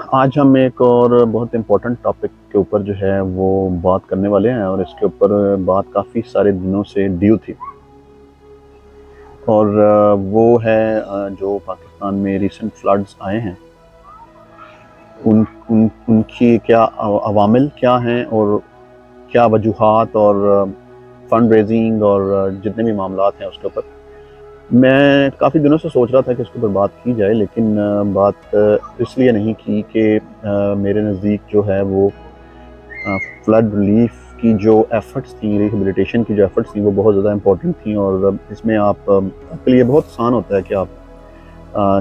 आज हम एक और बहुत इम्पोर्टेंट टॉपिक के ऊपर जो है वो बात करने वाले हैं और इसके ऊपर बात काफ़ी सारे दिनों से ड्यू थी। और वो है जो पाकिस्तान में रीसेंट फ्लड्स आए हैं उनकी क्या अवामिल क्या हैं और क्या वजूहात और फंड रेजिंग और जितने भी मामलात हैं उसके ऊपर मैं काफ़ी दिनों से सोच रहा था कि इसके ऊपर बात की जाए, लेकिन बात इसलिए नहीं की कि मेरे नज़दीक जो है वो फ्लड रिलीफ की जो एफ़र्ट्स थी, रिहेबिलिटेशन की जो एफ़र्ट्स थी वो बहुत ज़्यादा इम्पोर्टेंट थी। और इसमें आपके लिए बहुत आसान होता है कि आप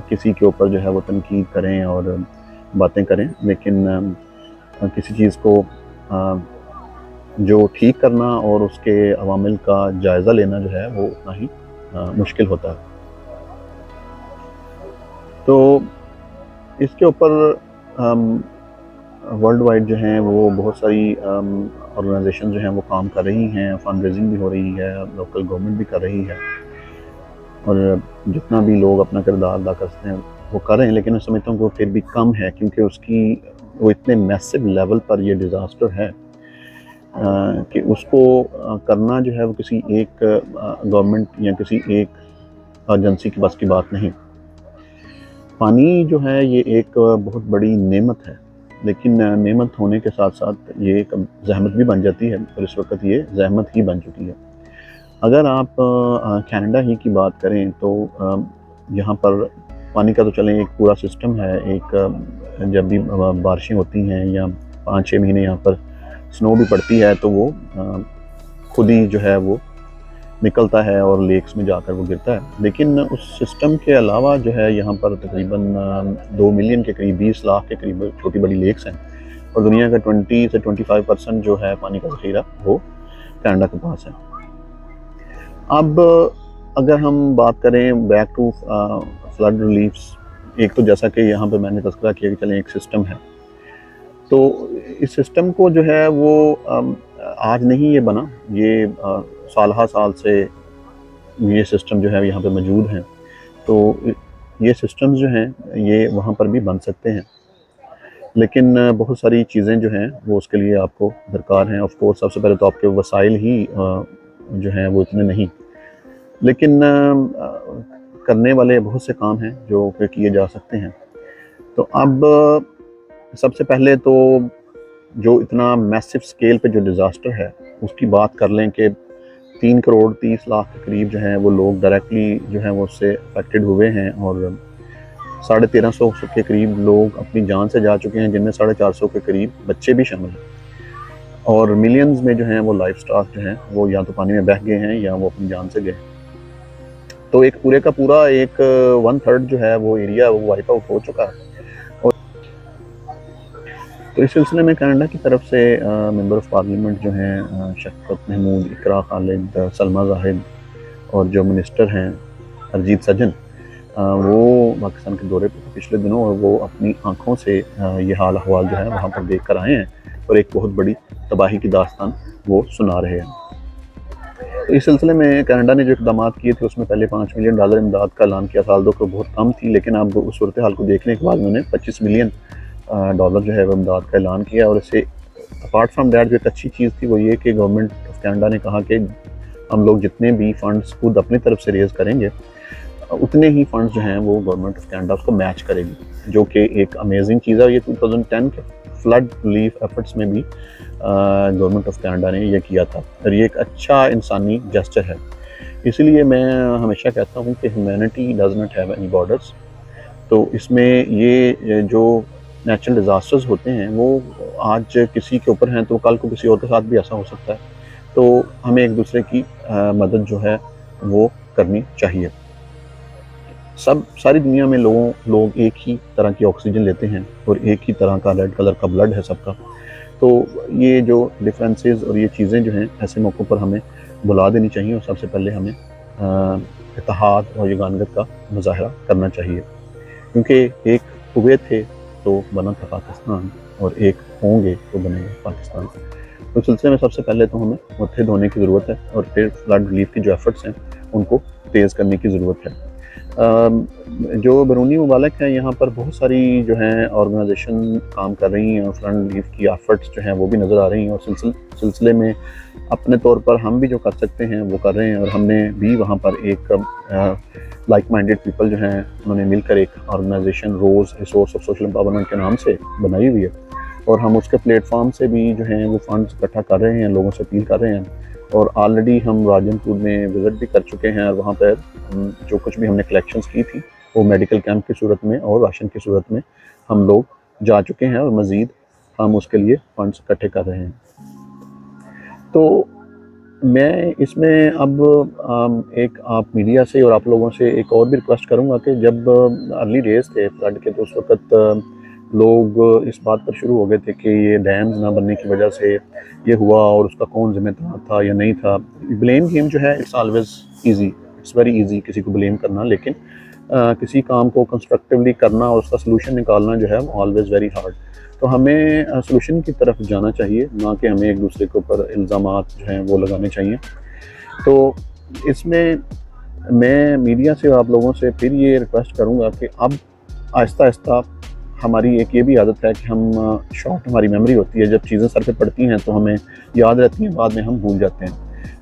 किसी के ऊपर जो है वो तनकीद करें और बातें करें, लेकिन किसी चीज़ को जो ठीक करना और उसके अवामिल का जायज़ा लेना जो है वो उतना ही मुश्किल होता है। तो इसके ऊपर वर्ल्ड वाइड जो हैं वो बहुत सारी ऑर्गेनाइजेशन जो हैं वो काम कर रही हैं, फंड रेजिंग भी हो रही है, लोकल गवर्नमेंट भी कर रही है और जितना भी लोग अपना किरदार अदा कर सकते हैं वो कर रहे हैं, लेकिन मैं समझता हूँ कि वो फिर भी कम है क्योंकि वो इतने मैसिव लेवल पर ये डिज़ास्टर है कि उसको करना जो है वो किसी एक गवर्नमेंट या किसी एक एजेंसी की बस की बात नहीं। पानी जो है ये एक बहुत बड़ी नेमत है, लेकिन नेमत होने के साथ साथ ये एक ज़हमत भी बन जाती है और इस वक्त ये ज़हमत ही बन चुकी है। अगर आप कनाडा ही की बात करें तो यहाँ पर पानी का तो चलें एक पूरा सिस्टम है। एक जब भी बारिशें होती हैं या 5-6 महीने यहाँ पर स्नो भी पड़ती है तो वो खुद ही जो है वो निकलता है और लेक्स में जाकर वो गिरता है। लेकिन उस सिस्टम के अलावा जो है यहाँ पर तकरीबन 2 मिलियन के करीब 20 लाख के करीब छोटी बड़ी लेक्स हैं और दुनिया का 20 से 25% जो है पानी का ज़ख़ीरा वो कनाडा के पास है। अब अगर हम बात करें बैक टू फ्लड रिलीफ्स, एक तो जैसा कि यहाँ पर मैंने तज़किरा किया कि चलें एक सिस्टम है, तो इस सिस्टम को जो है वो आज नहीं ये बना, ये साल से ये सिस्टम जो है यहाँ पे मौजूद हैं। तो ये सिस्टम्स जो हैं ये वहाँ पर भी बन सकते हैं, लेकिन बहुत सारी चीज़ें जो हैं वो उसके लिए आपको दरकार हैं। ऑफ कोर्स सबसे पहले तो आपके वसाइल ही जो हैं वो इतने नहीं, लेकिन करने वाले बहुत से काम हैं जो किए जा सकते हैं। तो अब सबसे पहले तो जो इतना मैसिव स्केल पे जो डिज़ास्टर है उसकी बात कर लें कि 3 करोड़ 30 लाख के करीब जो हैं वो लोग डायरेक्टली जो हैं वो उससे अफेक्टेड हुए हैं और 1350 के करीब लोग अपनी जान से जा चुके हैं, जिनमें 450 के करीब बच्चे भी शामिल हैं और मिलियंस में जो हैं वो लाइफ स्टॉक जो हैं वो या तो पानी में बह गए हैं या वो अपनी जान से गए। तो एक पूरे का पूरा एक 1/3 जो है वो एरिया वो वाइप आउट हो चुका है। तो इस सिलसिले में कनाडा की तरफ से मेंबर ऑफ़ पार्लियामेंट जो हैं शफ़क़त महमूद, इकरा खालिद, सलमा ज़ाहिद और जो मिनिस्टर हैं हरजीत सजन, वो पाकिस्तान के दौरे पर पिछले दिनों और वो अपनी आँखों से ये हाल अहवाल जो है वहाँ पर देख कर आए हैं और एक बहुत बड़ी तबाही की दास्तान वो सुना रहे हैं। तो इस सिलसिले में कनाडा ने जो इक़दाम किए थे उसमें पहले $5 मिलियन इमदाद का ऐलान किया। साल 2 को बहुत कम थी, लेकिन अब उस सूरत हाल को देखने के बाद उन्होंने $25 मिलियन जो है वो इमदाद का ऐलान किया। और इससे अपार्ट फ्राम दैट जो एक अच्छी चीज़ थी वो ये कि गवर्नमेंट ऑफ कनाडा ने कहा कि हम लोग जितने भी फंड्स खुद अपनी तरफ से रेज़ करेंगे उतने ही फंड्स जो हैं वो गवर्नमेंट ऑफ कनाडा उसको मैच करेगी, जो कि एक अमेजिंग चीज़ है। ये 2010 के फ्लड रिलीफ एफर्ट्स में भी गवर्नमेंट ऑफ कनाडा ने ये किया था और ये एक अच्छा इंसानी जेस्चर है। इसीलिए मैं हमेशा कहता हूँ कि humanity does not have any borders. तो इसमें ये जो नेचुरल डिज़ास्टर्स होते हैं वो आज किसी के ऊपर हैं तो कल को किसी और के साथ भी ऐसा हो सकता है। तो हमें एक दूसरे की मदद जो है वो करनी चाहिए। सारी दुनिया में लोग एक ही तरह की ऑक्सीजन लेते हैं और एक ही तरह का रेड कलर का ब्लड है सबका। तो ये जो डिफरेंसेस और ये चीज़ें जो हैं ऐसे मौक़ों पर हमें भुला देनी चाहिए और सबसे पहले हमें इत्तेहाद और यगानगत का मुज़ाहरा करना चाहिए, क्योंकि एक हुए थे तो बना था पाकिस्तान और एक होंगे तो बनेगा पाकिस्तान। तो इस सिलसिले में सबसे पहले तो हमें मत्थे धोने की ज़रूरत है और फिर फ्लड रिलीफ की जो एफर्ट्स हैं उनको तेज़ करने की ज़रूरत है। जो बैरूनी ममालिक हैं यहाँ पर बहुत सारी जो हैं ऑर्गेनाइजेशन काम कर रही हैं और फ्रंट लीफ की एफर्ट्स जो हैं वो भी नज़र आ रही हैं, और सिलसिले में अपने तौर पर हम भी जो कर सकते हैं वो कर रहे हैं। और हमने भी वहाँ पर एक लाइक माइंडेड पीपल जो हैं उन्होंने मिलकर एक organization rose resource of social empowerment के नाम से बनाई हुई है, और हम उसके प्लेटफॉर्म से भी जो हैं वो फंड्स इकट्ठा कर रहे हैं, लोगों से अपील कर रहे हैं। और ऑलरेडी हम राजनपुर में विज़िट भी कर चुके हैं, और वहाँ पर जो कुछ भी हमने कलेक्शंस की थी वो मेडिकल कैंप की सूरत में और राशन की सूरत में हम लोग जा चुके हैं, और मज़ीद हम उसके लिए फंड्स इकट्ठे कर रहे हैं। तो मैं इसमें अब एक आप मीडिया से और आप लोगों से एक और भी रिक्वेस्ट करूंगा कि जब अर्ली डेज थे फ्लड के, तो उस वक्त लोग इस बात पर शुरू हो गए थे कि ये डैम्स ना बनने की वजह से ये हुआ और उसका कौन जिम्मेदार था या नहीं था। ब्लेम गेम जो है it's always easy, it's very easy किसी को ब्लेम करना, लेकिन किसी काम को कंस्ट्रक्टिवली करना और उसका सलूशन निकालना जो है वो ऑलवेज़ वेरी हार्ड। तो हमें सलूशन की तरफ जाना चाहिए, ना कि हमें एक दूसरे के ऊपर इल्ज़ामात जो हैं वो लगाने चाहिए। तो इसमें मैं मीडिया से और आप लोगों से फिर ये रिक्वेस्ट करूँगा कि अब आहिस्ता आहिस्ता हमारी एक ये भी आदत है कि हम शॉर्ट हमारी मेमोरी होती है, जब चीज़ें सर पे पड़ती हैं तो हमें याद रहती हैं, बाद में हम भूल जाते हैं।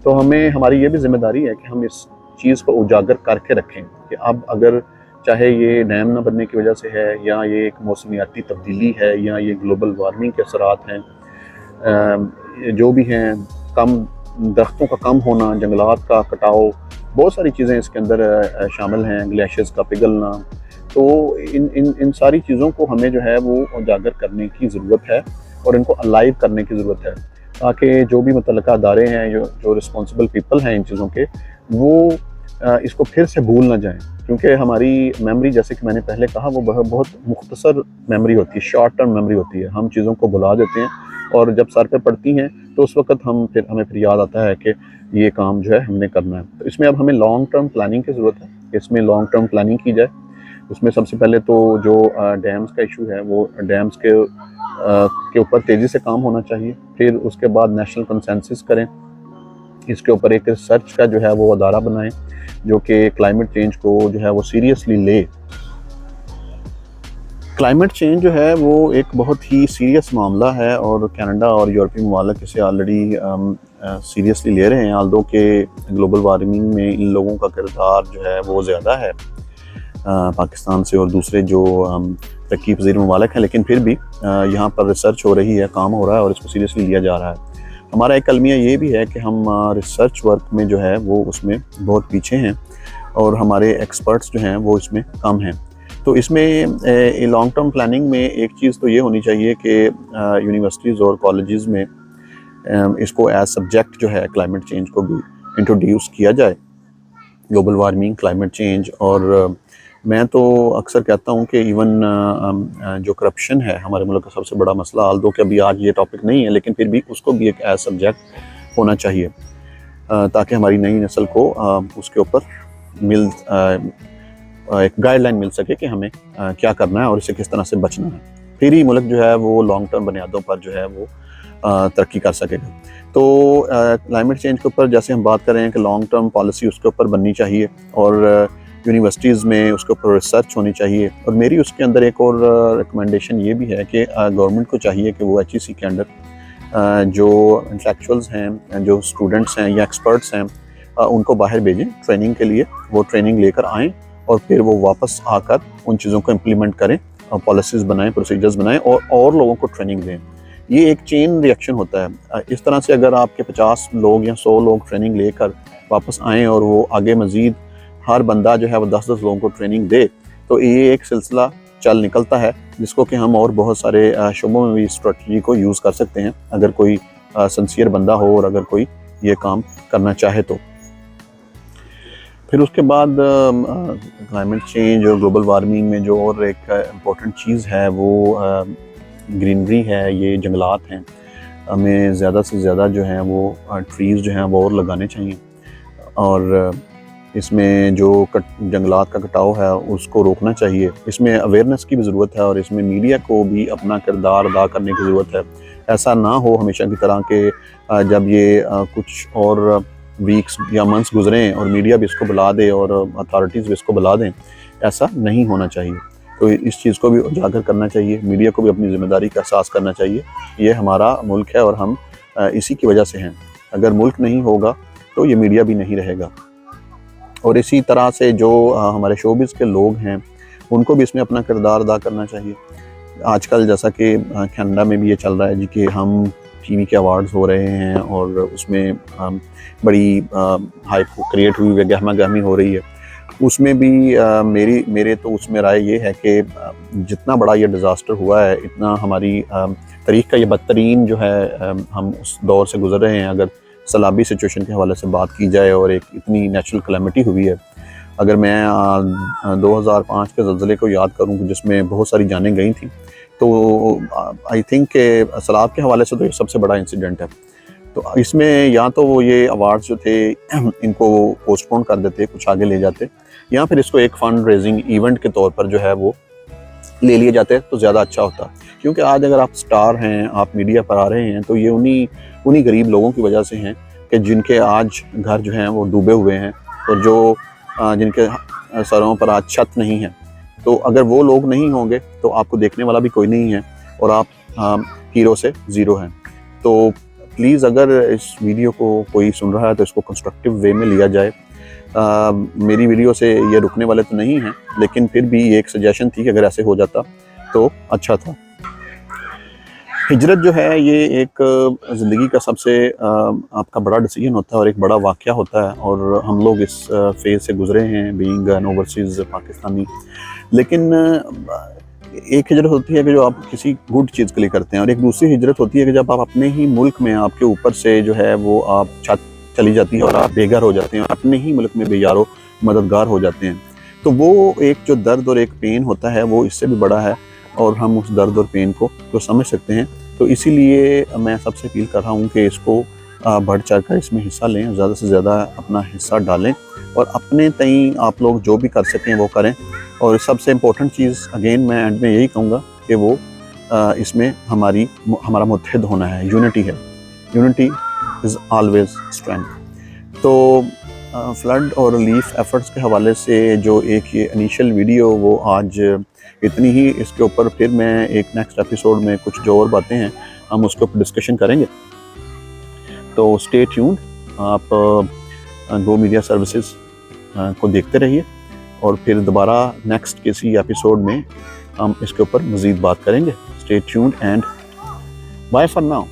तो हमें हमारी ये भी ज़िम्मेदारी है कि हम इस चीज़ को उजागर करके रखें कि अब अगर चाहे ये डैम ना बनने की वजह से है, या ये एक मौसमियाती तब्दीली है, या ये ग्लोबल वार्मिंग के असरात हैं, जो भी हैं, कम दरख्तों का कम होना, जंगलात का कटाव, बहुत सारी चीज़ें इसके अंदर शामिल हैं, ग्लेशियर्स का पिघलना। तो इन सारी चीज़ों को हमें जो है वो उजागर करने की ज़रूरत है और इनको अलाइव करने की ज़रूरत है, ताकि जो भी मुतल्लिका अदारे हैं, जो रिस्पॉन्सिबल पीपल हैं इन चीज़ों के, वो इसको फिर से भूल ना जाएं। क्योंकि हमारी मेमोरी, जैसे कि मैंने पहले कहा, वो बहुत मुख्तसर मेमोरी होती है, शॉर्ट टर्म मेमोरी होती है। हम चीज़ों को भुला देते हैं, और जब सर पे पड़ती हैं तो उस वक्त हमें फिर याद आता है कि ये काम जो है हमने करना है। तो इसमें अब हमें लॉन्ग टर्म प्लानिंग की ज़रूरत है, इसमें लॉन्ग टर्म प्लानिंग की जाए। उसमें सबसे पहले तो जो डैम्स का इशू है वो डैम्स के ऊपर तेज़ी से काम होना चाहिए। फिर उसके बाद नेशनल कंसेंसस करें, इसके ऊपर एक रिसर्च का जो है वो अदारा बनाएं जो कि क्लाइमेट चेंज को जो है वो सीरियसली ले। क्लाइमेट चेंज जो है वो एक बहुत ही सीरियस मामला है, और कनाडा और यूरोपीय ममालिक इसे ऑलरेडी सीरियसली ले रहे हैं। आल्दो के ग्लोबल वार्मिंग में इन लोगों का किरदार जो है वो ज़्यादा है पाकिस्तान से और दूसरे जो तरक्की पज़ीर ममालिक हैं, लेकिन फिर भी यहाँ पर रिसर्च हो रही है, काम हो रहा है और इसको सीरियसली लिया जा रहा है। हमारा एक अलमिया ये भी है कि हम रिसर्च वर्क में जो है वो उसमें बहुत पीछे हैं, और हमारे एक्सपर्ट्स जो हैं वो इसमें कम हैं। तो इसमें लॉन्ग टर्म प्लानिंग में एक चीज़ तो ये होनी चाहिए कि यूनिवर्सिटीज़ और कॉलेजेस में इसको एज सब्जेक्ट जो है क्लाइमेट चेंज को भी इंट्रोड्यूस किया जाए, ग्लोबल वार्मिंग, क्लाइमेट चेंज। और मैं तो अक्सर कहता हूँ कि इवन जो करप्शन है हमारे मुल्क का सबसे बड़ा मसला, आल्दो कि अभी आज ये टॉपिक नहीं है, लेकिन फिर भी उसको भी एक एज सब्जेक्ट होना चाहिए, ताकि हमारी नई नस्ल को उसके ऊपर एक गाइडलाइन मिल सके कि हमें क्या करना है और इसे किस तरह से बचना है। फिर ही मुल्क जो है वो लॉन्ग टर्म बुनियादों पर जो है वो तरक्की कर सकेगा। तो क्लाइमेट चेंज के ऊपर जैसे हम बात कर रहे हैं कि लॉन्ग टर्म पॉलिसी उसके ऊपर बननी चाहिए, और यूनिवर्सिटीज़ में उसके ऊपर रिसर्च होनी चाहिए। और मेरी उसके अंदर एक और रिकमेंडेशन ये भी है कि गवर्नमेंट को चाहिए कि वो HEC के अंदर जो इंटेलेक्चुअल्स हैं, जो स्टूडेंट्स हैं या एक्सपर्ट्स हैं, उनको बाहर भेजें ट्रेनिंग के लिए। वो ट्रेनिंग लेकर आएँ और फिर वो वापस आकर उन चीज़ों को इम्प्लीमेंट करें, और पॉलिसीज़ बनाएं, प्रोसीजर्स बनाएं, और लोगों को ट्रेनिंग दें। ये एक चेन रिएक्शन होता है। इस तरह से अगर आपके 50 लोग या 100 लोग ट्रेनिंग लेकर वापस आएँ और वो आगे मज़ीद हर बंदा जो है वो 10-10 लोगों को ट्रेनिंग दे, तो ये एक सिलसिला चल निकलता है, जिसको कि हम और बहुत सारे शोबों में भी स्ट्रेटजी को यूज़ कर सकते हैं, अगर कोई सिंसियर बंदा हो और अगर कोई ये काम करना चाहे तो। फिर उसके बाद क्लाइमेट चेंज और ग्लोबल वार्मिंग में जो और एक इम्पोर्टेंट चीज़ है वो ग्रीनरी है, ये जंगलात हैं। हमें ज़्यादा से ज़्यादा जो है वो ट्रीज़ जो हैं वो और लगाने चाहिए, और इसमें जो जंगलात का कटाव है उसको रोकना चाहिए। इसमें अवेयरनेस की भी ज़रूरत है, और इसमें मीडिया को भी अपना किरदार अदा करने की ज़रूरत है। ऐसा ना हो हमेशा की तरह के जब ये कुछ और वीक्स या मंथ्स गुजरें और मीडिया भी इसको बुला दे और अथॉरिटीज़ भी इसको बुला दें, ऐसा नहीं होना चाहिए। तो इस चीज़ को भी उजागर करना चाहिए, मीडिया को भी अपनी ज़िम्मेदारी का एहसास करना चाहिए। ये हमारा मुल्क है और हम इसी की वजह से हैं। अगर मुल्क नहीं होगा तो ये मीडिया भी नहीं रहेगा। और इसी तरह से जो हमारे शोबिज़ के लोग हैं उनको भी इसमें अपना किरदार अदा करना चाहिए। आजकल जैसा कि कनाडा में भी ये चल रहा है जी कि हम टीवी के अवार्ड्स हो रहे हैं और उसमें बड़ी हाइप क्रिएट हुई है, गहमा गहमी हो रही है। उसमें भी मेरे तो उसमें राय ये है कि जितना बड़ा ये डिज़ास्टर हुआ है, इतना हमारी तारीख़ का ये बदतरीन जो है हम उस दौर से गुज़र रहे हैं। अगर सैलाबी सिचुएशन के हवाले से बात की जाए और एक इतनी नेचुरल कैलेमिटी हुई है, अगर मैं 2005 के ज़लज़ले को याद करूं जिसमें बहुत सारी जानें गई थी, तो आई थिंक के सैलाब के हवाले से तो ये सबसे बड़ा इंसिडेंट है। तो इसमें या तो वो ये अवार्ड्स जो थे इनको पोस्टपोन कर देते, कुछ आगे ले जाते, या फिर इसको एक फ़ंड रेजिंग इवेंट के तौर पर जो है वो ले लिए जाते तो ज़्यादा अच्छा होता। क्योंकि आज अगर आप स्टार हैं, आप मीडिया पर आ रहे हैं, तो ये उन्हीं गरीब लोगों की वजह से हैं कि जिनके आज घर जो हैं वो डूबे हुए हैं और जो जिनके सरों पर आज छत नहीं है। तो अगर वो लोग नहीं होंगे तो आपको देखने वाला भी कोई नहीं है और आप हीरो से ज़ीरो हैं। तो प्लीज़ अगर इस वीडियो को कोई सुन रहा है तो इसको कंस्ट्रक्टिव वे में लिया जाए। मेरी वीडियो से ये रुकने वाले तो नहीं हैं, लेकिन फिर भी ये एक सजेशन थी कि अगर ऐसे हो जाता तो अच्छा था। हिजरत जो है ये एक ज़िंदगी का सबसे आपका बड़ा डिसीजन होता है और एक बड़ा वाक़या होता है, और हम लोग इस फेज़ से गुज़रे हैं बीइंग एन ओवरसीज़ पाकिस्तानी। लेकिन एक हिजरत होती है कि जो आप किसी गुड चीज़ के लिए करते हैं, और एक दूसरी हिजरत होती है कि जब आप अपने ही मुल्क में आपके ऊपर से जो है वो आप छत चली जाती है और आप बेघर हो जाते हैं और अपने ही मुल्क में बेयारो मददगार हो जाते हैं। तो वो एक जो दर्द और एक पेन होता है वो इससे भी बड़ा है, और हम उस दर्द और पेन को तो समझ सकते हैं। तो इसीलिए मैं सबसे अपील कर रहा हूँ कि इसको बढ़ चढ़ कर इसमें हिस्सा लें, ज़्यादा से ज़्यादा अपना हिस्सा डालें और अपने तई आप लोग जो भी कर सकें वो करें। और सबसे इम्पोर्टेंट चीज़ अगेन मैं एंड में यही कहूँगा कि वो इसमें हमारा मुत्तहिद होना है, यूनिटी है। Unity is always strength. तो फ्लड और रिलीफ एफर्ट्स के हवाले से जो एक ये इनिशियल वीडियो वो आज इतनी ही। इसके ऊपर फिर मैं एक नेक्स्ट एपिसोड में कुछ जो और बातें हैं हम उसके ऊपर डिस्कशन करेंगे। तो स्टे ट्यून्ड, आप गो मीडिया सर्विसेज को देखते रहिए और फिर दोबारा नेक्स्ट किसी एपिसोड में हम इसके ऊपर मज़ीद बात करेंगे। Stay tuned and bye for now.